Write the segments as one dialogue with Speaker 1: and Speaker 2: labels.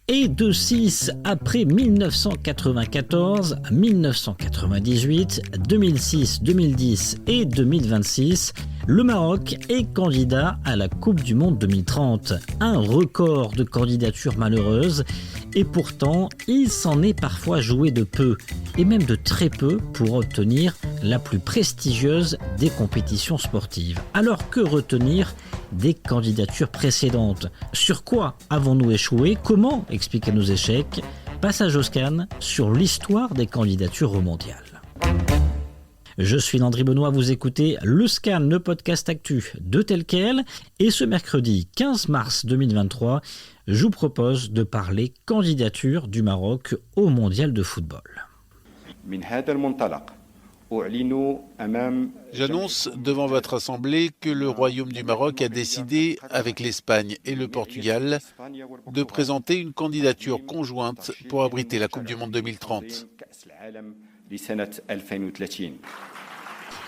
Speaker 1: Et de 6 après 1994, 1998, 2006, 2010 et 2026, le Maroc est candidat à la Coupe du Monde 2030. Un record de candidatures malheureuses et pourtant il s'en est parfois joué de peu et même de très peu pour obtenir la plus prestigieuse des compétitions sportives. Alors que retenir des candidatures précédentes? Sur quoi avons-nous échoué? Comment expliquer nos échecs? Passage au scan sur l'histoire des candidatures au mondial. Je suis Landry Benoît, vous écoutez le scan, le podcast actu de Tel Quel. Et ce mercredi 15 mars 2023, je vous propose de parler candidature du Maroc au mondial de football.
Speaker 2: J'annonce devant votre Assemblée que le Royaume du Maroc a décidé, avec l'Espagne et le Portugal, de présenter une candidature conjointe pour abriter la Coupe du Monde 2030.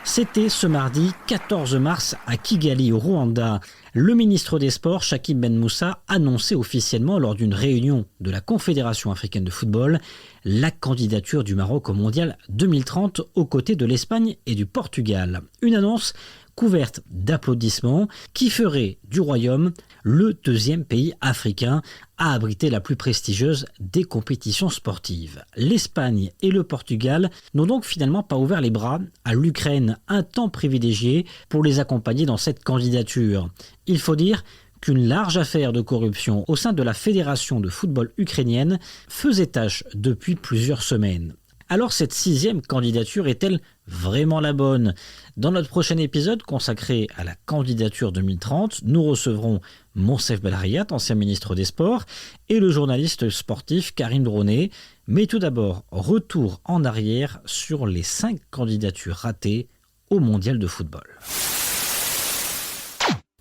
Speaker 1: C'était ce mardi 14 mars à Kigali, au Rwanda. Le ministre des Sports, Shakib Ben Moussa, annonçait officiellement lors d'une réunion de la Confédération africaine de football la candidature du Maroc au mondial 2030 aux côtés de l'Espagne et du Portugal. Une annonce couverte d'applaudissements qui ferait du Royaume le deuxième pays africain à abriter la plus prestigieuse des compétitions sportives. L'Espagne et le Portugal n'ont donc finalement pas ouvert les bras à l'Ukraine, un temps privilégié pour les accompagner dans cette candidature. Il faut dire qu'une large affaire de corruption au sein de la Fédération de football ukrainienne faisait tâche depuis plusieurs semaines. Alors cette 6e candidature est-elle vraiment la bonne? Dans notre prochain épisode consacré à la candidature 2030, nous recevrons Monsef Belariat, ancien ministre des Sports, et le journaliste sportif Karim Droné. Mais tout d'abord, retour en arrière sur les 5 candidatures ratées au mondial de football.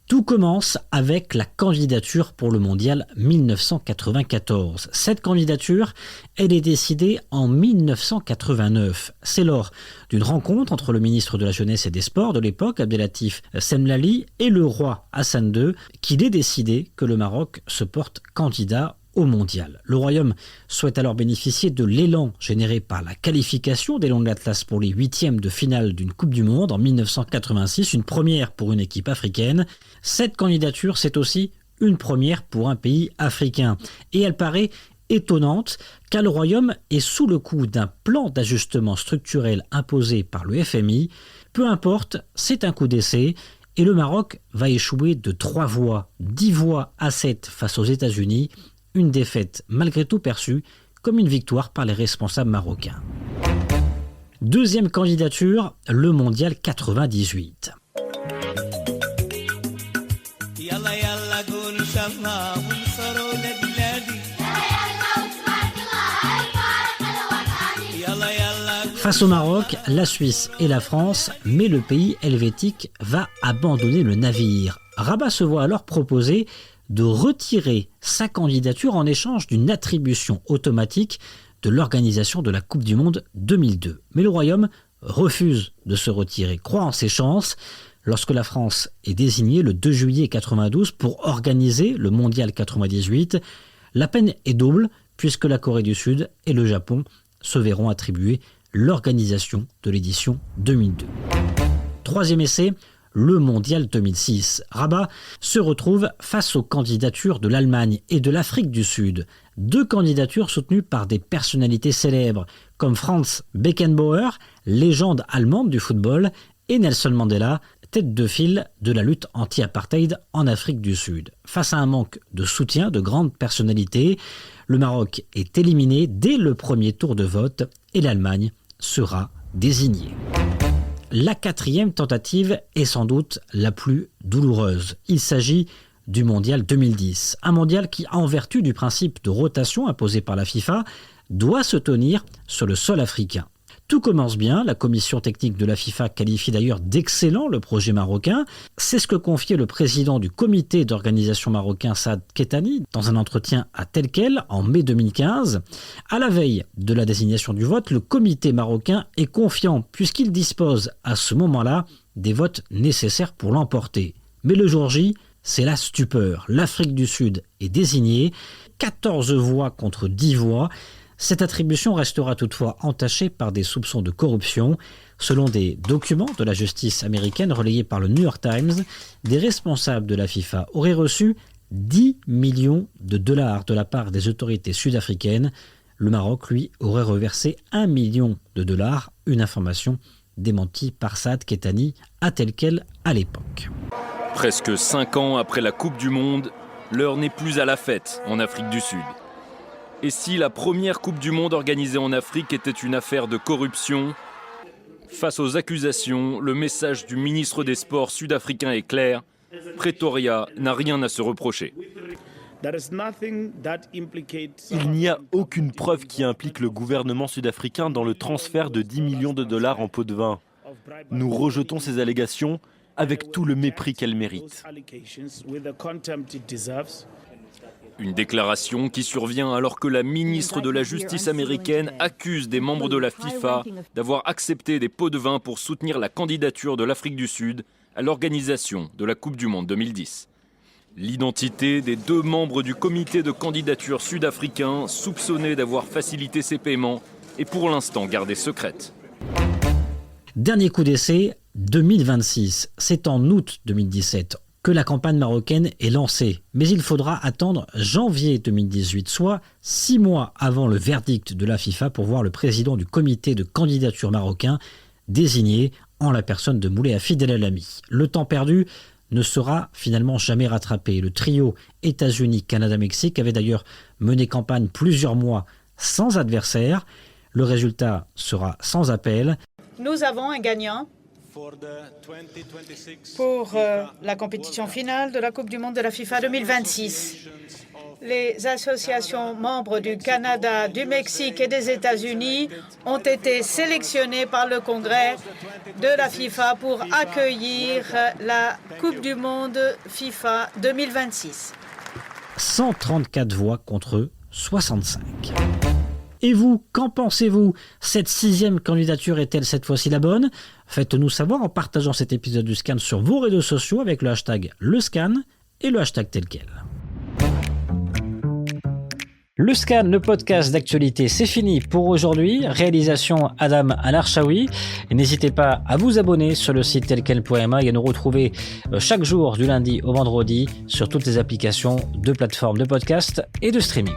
Speaker 1: Tout commence avec la candidature pour le mondial 1994. Cette candidature, elle est décidée en 1989. C'est lors d'une rencontre entre le ministre de la Jeunesse et des Sports de l'époque, Abdelatif Semlali, et le roi Hassan II, qu'il est décidé que le Maroc se porte candidat au mondial. Le Royaume souhaite alors bénéficier de l'élan généré par la qualification des Lions de l'Atlas pour les 8e de finale d'une Coupe du Monde en 1986, une première pour une équipe africaine. Cette candidature, c'est aussi une première pour un pays africain. Et elle paraît étonnante car le Royaume est sous le coup d'un plan d'ajustement structurel imposé par le FMI. Peu importe, c'est un coup d'essai. Et le Maroc va échouer de 3 voix, 10 voix à 7 face aux États-Unis. Une défaite malgré tout perçue comme une victoire par les responsables marocains. Deuxième candidature, le mondial 98. Face au Maroc, la Suisse et la France, mais le pays helvétique va abandonner le navire. Rabat se voit alors proposer de retirer sa candidature en échange d'une attribution automatique de l'organisation de la Coupe du Monde 2002. Mais le Royaume refuse de se retirer, croit en ses chances, lorsque la France est désignée le 2 juillet 92 pour organiser le mondial 98. La peine est double puisque la Corée du Sud et le Japon se verront attribuer l'organisation de l'édition 2002. Troisième essai, le mondial 2006. Rabat se retrouve face aux candidatures de l'Allemagne et de l'Afrique du Sud. 2 candidatures soutenues par des personnalités célèbres comme Franz Beckenbauer, légende allemande du football, et Nelson Mandela, tête de file de la lutte anti-apartheid en Afrique du Sud. Face à un manque de soutien de grandes personnalités, le Maroc est éliminé dès le premier tour de vote et l'Allemagne sera désignée. La 4e tentative est sans doute la plus douloureuse. Il s'agit du mondial 2010. Un mondial qui, en vertu du principe de rotation imposé par la FIFA, doit se tenir sur le sol africain. Tout commence bien, la commission technique de la FIFA qualifie d'ailleurs d'excellent le projet marocain. C'est ce que confiait le président du comité d'organisation marocain Saad Kettani dans un entretien à Tel Quel en mai 2015. À la veille de la désignation du vote, le comité marocain est confiant puisqu'il dispose à ce moment-là des votes nécessaires pour l'emporter. Mais le jour J, c'est la stupeur. L'Afrique du Sud est désignée, 14 voix contre 10 voix. Cette attribution restera toutefois entachée par des soupçons de corruption. Selon des documents de la justice américaine relayés par le New York Times, des responsables de la FIFA auraient reçu 10 millions de dollars de la part des autorités sud-africaines. Le Maroc, lui, aurait reversé 1 million de dollars, une information démentie par Saad Kettani à tel quel à l'époque.
Speaker 3: Presque 5 ans après la Coupe du Monde, l'heure n'est plus à la fête en Afrique du Sud. Et si la première Coupe du Monde organisée en Afrique était une affaire de corruption, face aux accusations, le message du ministre des Sports sud-africain est clair. Pretoria n'a rien à se reprocher.
Speaker 4: Il n'y a aucune preuve qui implique le gouvernement sud-africain dans le transfert de 10 millions de dollars en pot de vin. Nous rejetons ces allégations avec tout le mépris qu'elles méritent.
Speaker 3: Une déclaration qui survient alors que la ministre de la Justice américaine accuse des membres de la FIFA d'avoir accepté des pots de vin pour soutenir la candidature de l'Afrique du Sud à l'organisation de la Coupe du Monde 2010. L'identité des 2 membres du comité de candidature sud-africain soupçonnés d'avoir facilité ces paiements est pour l'instant gardée secrète.
Speaker 1: Dernier coup d'essai, 2026. C'est en août 2017 que la campagne marocaine est lancée. Mais il faudra attendre janvier 2018, soit 6 mois avant le verdict de la FIFA pour voir le président du comité de candidature marocain désigné en la personne de Moulay Hafid El Alami. Le temps perdu ne sera finalement jamais rattrapé. Le trio États-Unis, Canada, Mexique avait d'ailleurs mené campagne plusieurs mois sans adversaire. Le résultat sera sans appel.
Speaker 5: Nous avons un gagnant pour la compétition finale de la Coupe du Monde de la FIFA 2026. Les associations membres du Canada, du Mexique et des États-Unis ont été sélectionnées par le Congrès de la FIFA pour accueillir la Coupe du Monde FIFA 2026.
Speaker 1: 134 voix contre 65. Et vous, qu'en pensez-vous? Cette 6e candidature est-elle cette fois-ci la bonne? Faites-nous savoir en partageant cet épisode du Scan sur vos réseaux sociaux avec le hashtag LeScan et le hashtag tel quel. Le Scan, le podcast d'actualité, c'est fini pour aujourd'hui. Réalisation Adam Al-Arshawi. N'hésitez pas à vous abonner sur le site telquel.ma et à nous retrouver chaque jour du lundi au vendredi sur toutes les applications de plateformes de podcast et de streaming.